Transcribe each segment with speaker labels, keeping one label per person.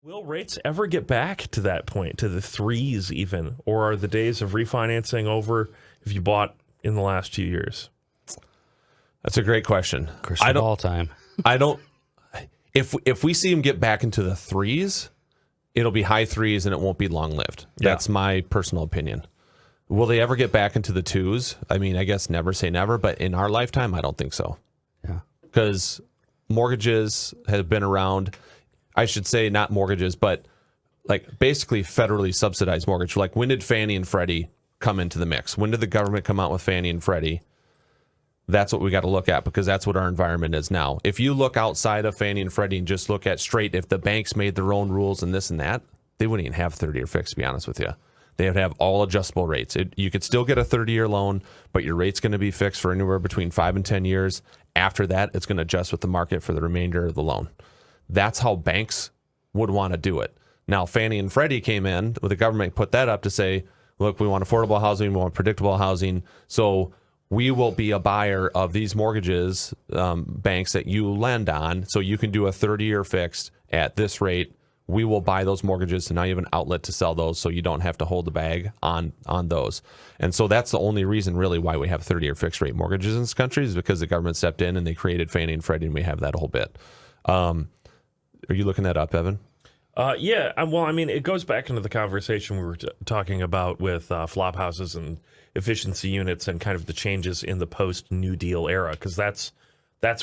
Speaker 1: Will rates ever get back to that point, to the 3s even? Or are the days of refinancing over if you bought in the last few years?
Speaker 2: That's a great question.
Speaker 3: Crystal ball time.
Speaker 2: I don't. If we see him get back into the 3s, it'll be high 3s and it won't be long lived.
Speaker 1: Yeah.
Speaker 2: That's my personal opinion. Will they ever get back into the 2s? I mean, I guess never say never, but in our lifetime, I don't think so.
Speaker 3: Yeah.
Speaker 2: Because mortgages have been around. I should say not mortgages, but like basically federally subsidized mortgage. Like when did Fannie and Freddie come into the mix? When did the government come out with Fannie and Freddie? That's what we got to look at because that's what our environment is now. If you look outside of Fannie and Freddie and just look at straight, if the banks made their own rules and this and that, they wouldn't even have 30-year fixed, to be honest with you. They would have all adjustable rates. You could still get a 30-year loan, but your rate's going to be fixed for anywhere between 5 and 10 years. After that, it's going to adjust with the market for the remainder of the loan. That's how banks would want to do it. Now, Fannie and Freddie came in, the government put that up to say, look, we want affordable housing, we want predictable housing, so we will be a buyer of these mortgages, banks that you lend on, so you can do a 30-year fixed at this rate. We will buy those mortgages, so now you have an outlet to sell those, so you don't have to hold the bag on those. And so that's the only reason, really, why we have 30-year fixed rate mortgages in this country is because the government stepped in and they created Fannie and Freddie, and we have that whole bit. Are you looking that up, Evan?
Speaker 1: Yeah. Well, I mean, it goes back into the conversation we were talking about with flop houses and efficiency units and kind of the changes in the post-New Deal era, because that's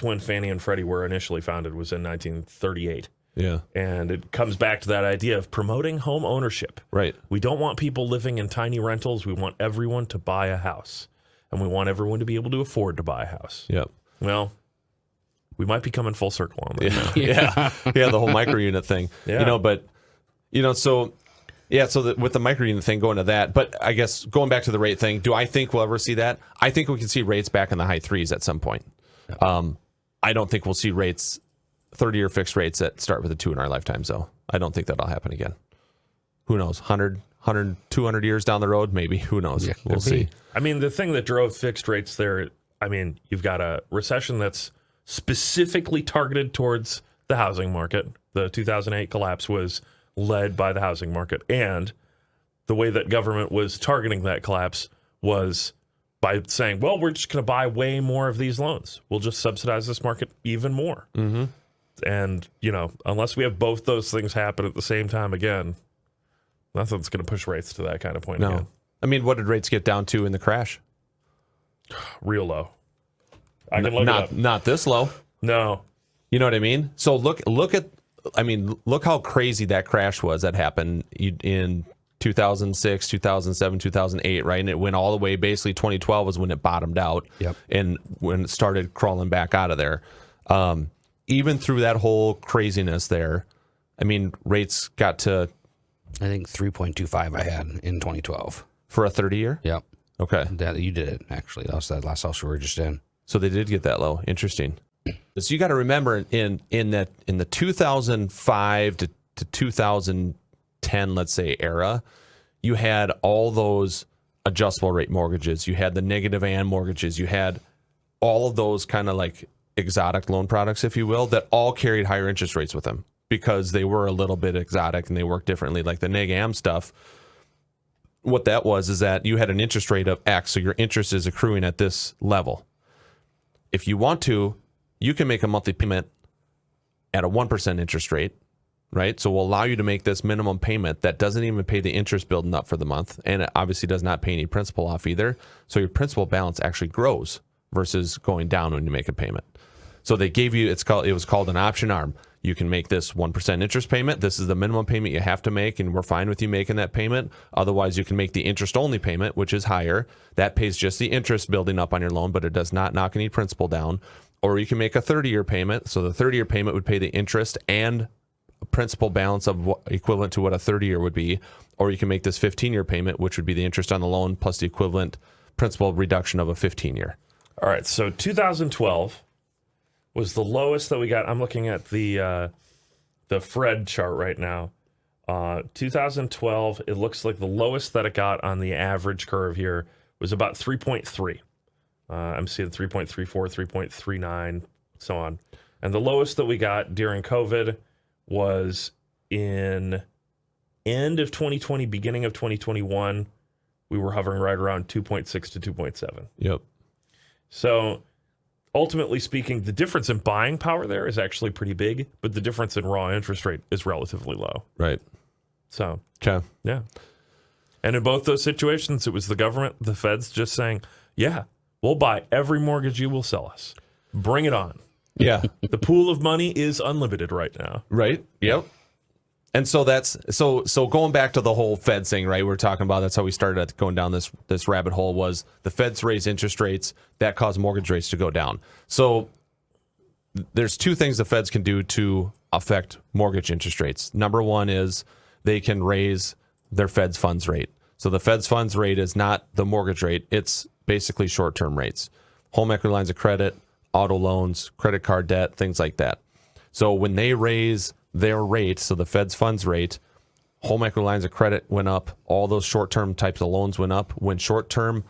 Speaker 1: when Fannie and Freddie were initially founded, was in 1938.
Speaker 2: Yeah.
Speaker 1: And it comes back to that idea of promoting home ownership.
Speaker 2: Right.
Speaker 1: We don't want people living in tiny rentals. We want everyone to buy a house. And we want everyone to be able to afford to buy a house.
Speaker 2: Yep.
Speaker 1: Well, we might be coming full circle on that now.
Speaker 2: Yeah, the whole micro unit thing.
Speaker 1: Yeah.
Speaker 2: So with the micro unit thing going to that, but I guess going back to the rate thing, do I think we'll ever see that? I think we can see rates back in the high 3s at some point. I don't think we'll see rates 30-year fixed rates that start with a 2 in our lifetimes, though. I don't think that'll happen again. Who knows? 100, 200 years down the road, maybe. Who knows?
Speaker 3: Yeah,
Speaker 2: we'll see.
Speaker 1: I mean, the thing that drove fixed rates there, I mean, you've got a recession that's specifically targeted towards the housing market. The 2008 collapse was led by the housing market. And the way that government was targeting that collapse was by saying, well, we're just going to buy way more of these loans. We'll just subsidize this market even more. Mm-hmm. And, unless we have both those things happen at the same time again, nothing's going to push rates to that kind of point again.
Speaker 2: I mean, what did rates get down to in the crash?
Speaker 1: Real low. I can look it up.
Speaker 2: Not this low.
Speaker 1: No.
Speaker 2: You know what I mean? So look how crazy that crash was that happened in 2006, 2007, 2008, right? And it went all the way, basically 2012 was when it bottomed out.
Speaker 3: Yep.
Speaker 2: And when it started crawling back out of there. Even through that whole craziness there, I mean, rates got to...
Speaker 3: I think 3.25 I had in 2012.
Speaker 2: For a 30-year?
Speaker 3: Yep.
Speaker 2: Okay.
Speaker 3: You did it, actually. That was that last house we were just in.
Speaker 2: So they did get that low. Interesting. So you got to remember in the 2005 to 2010, let's say, era, you had all those adjustable rate mortgages. You had the negative and mortgages. You had all of those kind of like exotic loan products, if you will, that all carried higher interest rates with them because they were a little bit exotic and they work differently. Like the neg-am stuff, what that was is that you had an interest rate of X, so your interest is accruing at this level. If you want to, you can make a monthly payment at a 1% interest rate, right? So we'll allow you to make this minimum payment that doesn't even pay the interest building up for the month, and it obviously does not pay any principal off either. So your principal balance actually grows versus going down when you make a payment. So they gave you, it was called an option arm. You can make this 1% interest payment. This is the minimum payment you have to make, and we're fine with you making that payment. Otherwise, you can make the interest-only payment, which is higher. That pays just the interest building up on your loan, but it does not knock any principal down. Or you can make a 30-year payment. So the 30-year payment would pay the interest and principal balance of equivalent to what a 30-year would be. Or you can make this 15-year payment, which would be the interest on the loan plus the equivalent principal reduction of a 15-year.
Speaker 1: All right, so 2012 was the lowest that we got. I'm looking at the Fred chart right now. 2012, it looks like the lowest that it got on the average curve here was about 3.3. I'm seeing 3.34, 3.39, so on. And the lowest that we got during COVID was in end of 2020, beginning of 2021, we were hovering right around 2.6 to 2.7.
Speaker 2: Yep.
Speaker 1: So ultimately speaking, the difference in buying power there is actually pretty big, but the difference in raw interest rate is relatively low.
Speaker 2: Right.
Speaker 1: So,
Speaker 2: Okay.
Speaker 1: yeah. And in both those situations, it was the government, the feds just saying, yeah, we'll buy every mortgage you will sell us. Bring it on.
Speaker 2: Yeah.
Speaker 1: The pool of money is unlimited right now.
Speaker 2: Right. Yep. And so that's so going back to the whole Fed thing, right? We're talking about that's how we started going down this rabbit hole was the Feds raise interest rates that caused mortgage rates to go down. So there's two things the Feds can do to affect mortgage interest rates. Number one is they can raise their Fed's funds rate. So the Fed's funds rate is not the mortgage rate. It's basically short-term rates. Home equity lines of credit, auto loans, credit card debt, things like that. So when they raise their rate, so the Fed's funds rate, home equity lines of credit went up, all those short-term types of loans went up. When short-term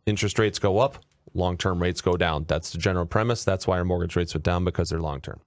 Speaker 2: interest rates go up, long-term rates go down. That's the general premise. That's why our mortgage rates went down, because they're long-term.